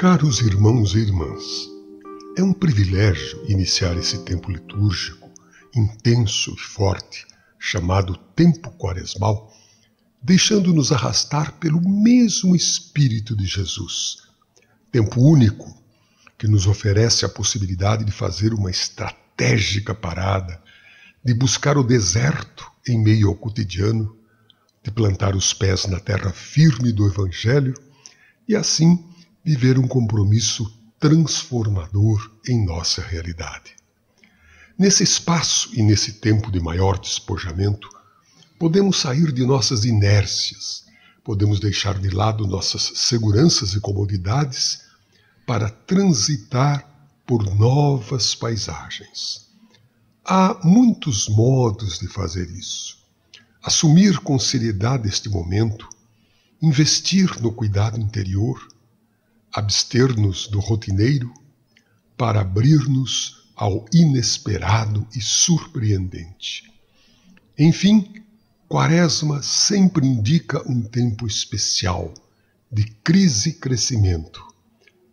Caros irmãos e irmãs, é um privilégio iniciar esse tempo litúrgico intenso e forte, chamado tempo quaresmal, deixando-nos arrastar pelo mesmo Espírito de Jesus. Tempo único que nos oferece a possibilidade de fazer uma estratégica parada, de buscar o deserto em meio ao cotidiano, de plantar os pés na terra firme do Evangelho e assim viver um compromisso transformador em nossa realidade. Nesse espaço e nesse tempo de maior despojamento, podemos sair de nossas inércias, podemos deixar de lado nossas seguranças e comodidades para transitar por novas paisagens. Há muitos modos de fazer isso. Assumir com seriedade este momento, investir no cuidado interior, abster-nos do rotineiro para abrir-nos ao inesperado e surpreendente. Enfim, Quaresma sempre indica um tempo especial, de crise e crescimento.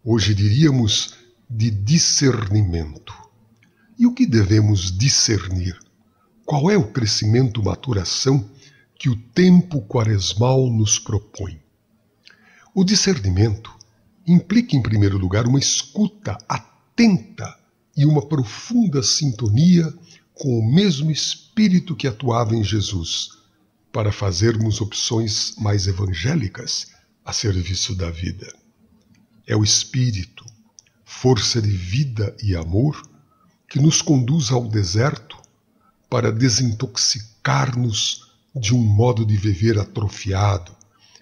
Hoje diríamos de discernimento. E o que devemos discernir? Qual é o crescimento-maturação que o tempo quaresmal nos propõe? O discernimento implica, em primeiro lugar, uma escuta atenta e uma profunda sintonia com o mesmo Espírito que atuava em Jesus, para fazermos opções mais evangélicas a serviço da vida. É o Espírito, força de vida e amor, que nos conduz ao deserto para desintoxicar-nos de um modo de viver atrofiado,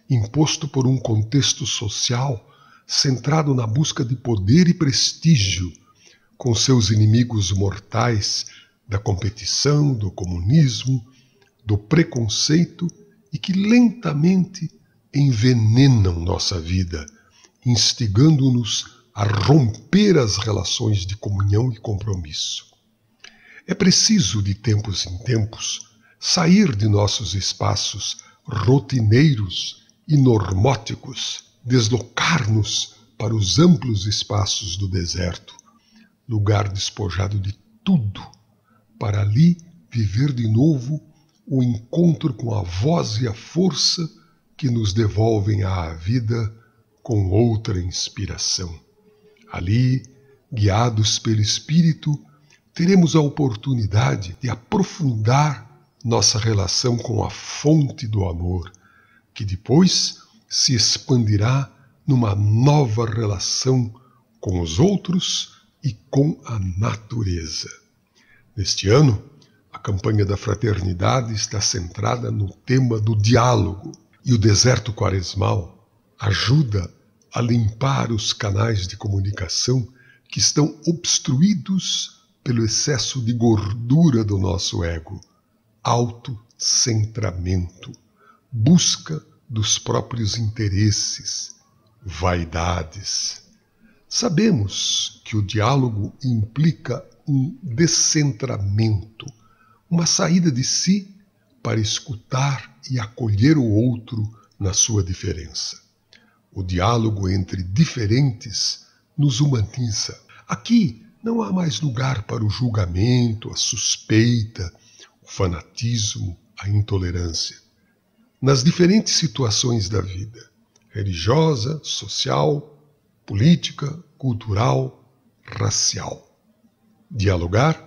imposto por um contexto social centrado na busca de poder e prestígio, com seus inimigos mortais da competição, do comunismo, do preconceito e que lentamente envenenam nossa vida, instigando-nos a romper as relações de comunhão e compromisso. É preciso, de tempos em tempos, sair de nossos espaços rotineiros e normóticos, deslocar-nos para os amplos espaços do deserto, lugar despojado de tudo, para ali viver de novo o encontro com a voz e a força que nos devolvem à vida com outra inspiração. Ali, guiados pelo Espírito, teremos a oportunidade de aprofundar nossa relação com a fonte do amor, que depois se expandirá numa nova relação com os outros e com a natureza. Neste ano, a campanha da fraternidade está centrada no tema do diálogo, e o deserto quaresmal ajuda a limpar os canais de comunicação que estão obstruídos pelo excesso de gordura do nosso ego, autocentramento, busca dos próprios interesses, vaidades. Sabemos que o diálogo implica um descentramento, uma saída de si para escutar e acolher o outro na sua diferença. O diálogo entre diferentes nos humaniza. Aqui não há mais lugar para o julgamento, a suspeita, o fanatismo, a intolerância. Nas diferentes situações da vida, religiosa, social, política, cultural, racial. Dialogar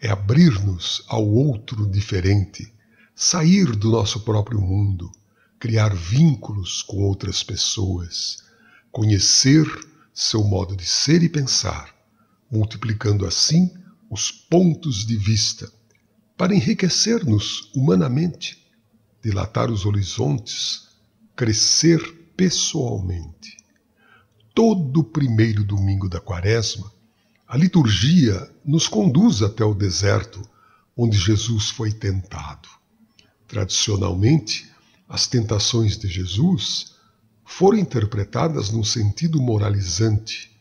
é abrir-nos ao outro diferente, sair do nosso próprio mundo, criar vínculos com outras pessoas, conhecer seu modo de ser e pensar, multiplicando assim os pontos de vista, para enriquecer-nos humanamente, dilatar os horizontes, crescer pessoalmente. Todo primeiro domingo da Quaresma, a liturgia nos conduz até o deserto, onde Jesus foi tentado. Tradicionalmente, as tentações de Jesus foram interpretadas num sentido moralizante.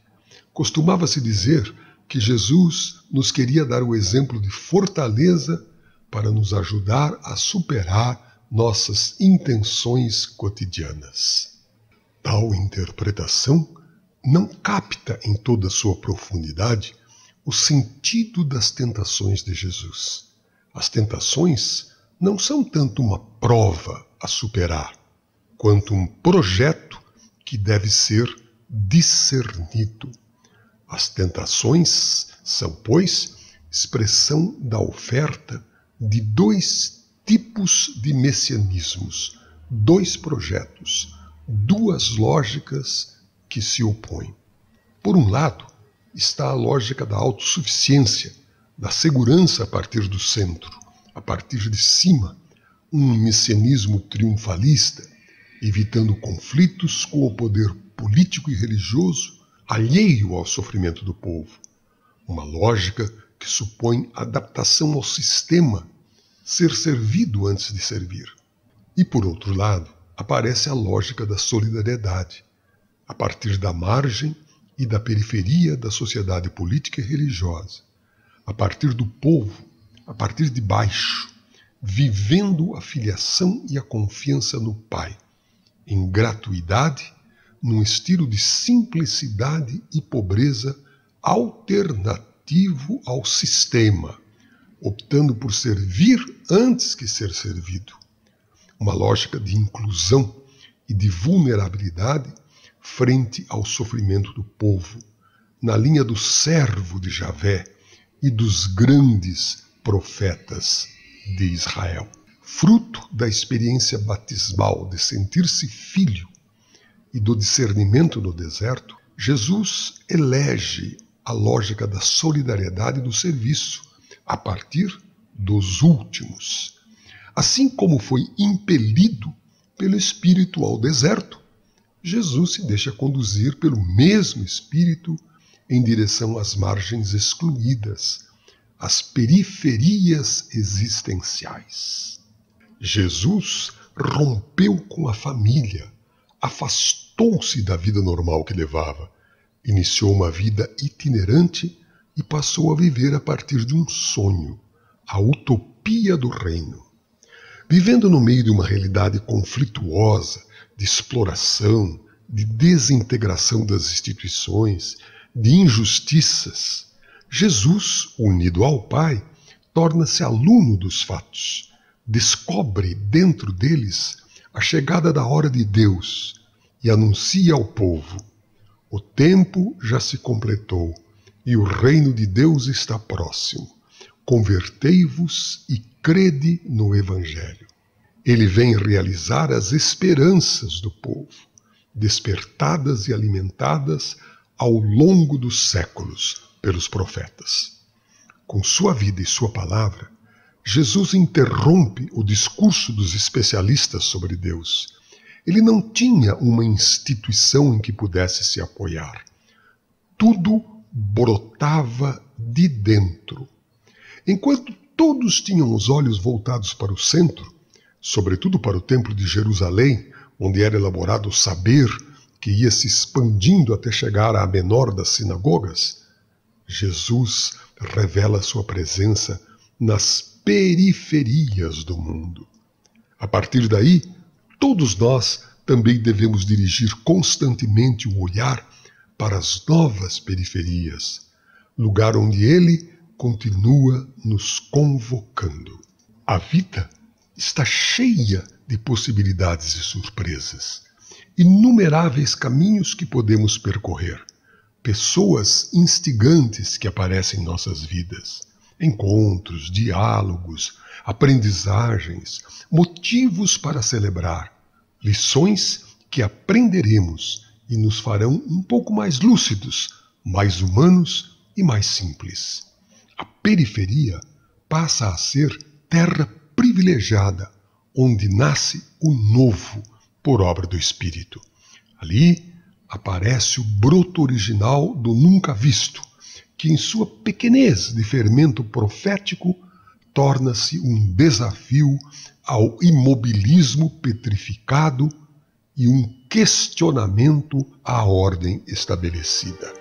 Costumava-se dizer que Jesus nos queria dar o exemplo de fortaleza para nos ajudar a superar nossas intenções cotidianas. Tal interpretação não capta em toda a sua profundidade o sentido das tentações de Jesus. As tentações não são tanto uma prova a superar, quanto um projeto que deve ser discernido. As tentações são, pois, expressão da oferta de dois tipos de messianismos, dois projetos, duas lógicas que se opõem. Por um lado, está a lógica da autossuficiência, da segurança a partir do centro, a partir de cima, um messianismo triunfalista, evitando conflitos com o poder político e religioso, alheio ao sofrimento do povo. Uma lógica que supõe adaptação ao sistema, ser servido antes de servir. E, por outro lado, aparece a lógica da solidariedade, a partir da margem e da periferia da sociedade política e religiosa, a partir do povo, a partir de baixo, vivendo a filiação e a confiança no Pai, em gratuidade, num estilo de simplicidade e pobreza alternativo ao sistema, optando por servir antes que ser servido. Uma lógica de inclusão e de vulnerabilidade frente ao sofrimento do povo, na linha do servo de Javé e dos grandes profetas de Israel. Fruto da experiência batismal de sentir-se filho e do discernimento no deserto, Jesus elege a lógica da solidariedade e do serviço a partir dos últimos. Assim como foi impelido pelo Espírito ao deserto, Jesus se deixa conduzir pelo mesmo Espírito em direção às margens excluídas, às periferias existenciais. Jesus rompeu com a família, afastou-se da vida normal que levava, iniciou uma vida itinerante e passou a viver a partir de um sonho, a utopia do reino. Vivendo no meio de uma realidade conflituosa, de exploração, de desintegração das instituições, de injustiças, Jesus, unido ao Pai, torna-se aluno dos fatos, descobre dentro deles a chegada da hora de Deus e anuncia ao povo: o tempo já se completou e o reino de Deus está próximo. Convertei-vos e crede no Evangelho. Ele vem realizar as esperanças do povo, despertadas e alimentadas ao longo dos séculos pelos profetas. Com sua vida e sua palavra, Jesus interrompe o discurso dos especialistas sobre Deus. Ele não tinha uma instituição em que pudesse se apoiar. Tudo brotava de dentro. Enquanto todos tinham os olhos voltados para o centro, sobretudo para o Templo de Jerusalém, onde era elaborado o saber que ia se expandindo até chegar à menor das sinagogas, Jesus revela sua presença nas periferias do mundo. A partir daí, todos nós também devemos dirigir constantemente o olhar para as novas periferias, lugar onde Ele continua nos convocando. A vida está cheia de possibilidades e surpresas, inumeráveis caminhos que podemos percorrer, pessoas instigantes que aparecem em nossas vidas, encontros, diálogos, aprendizagens, motivos para celebrar, lições que aprenderemos e nos farão um pouco mais lúcidos, mais humanos e mais simples. A periferia passa a ser terra privilegiada, onde nasce o novo por obra do Espírito. Ali aparece o broto original do nunca visto, que em sua pequenez de fermento profético torna-se um desafio ao imobilismo petrificado e um questionamento à ordem estabelecida.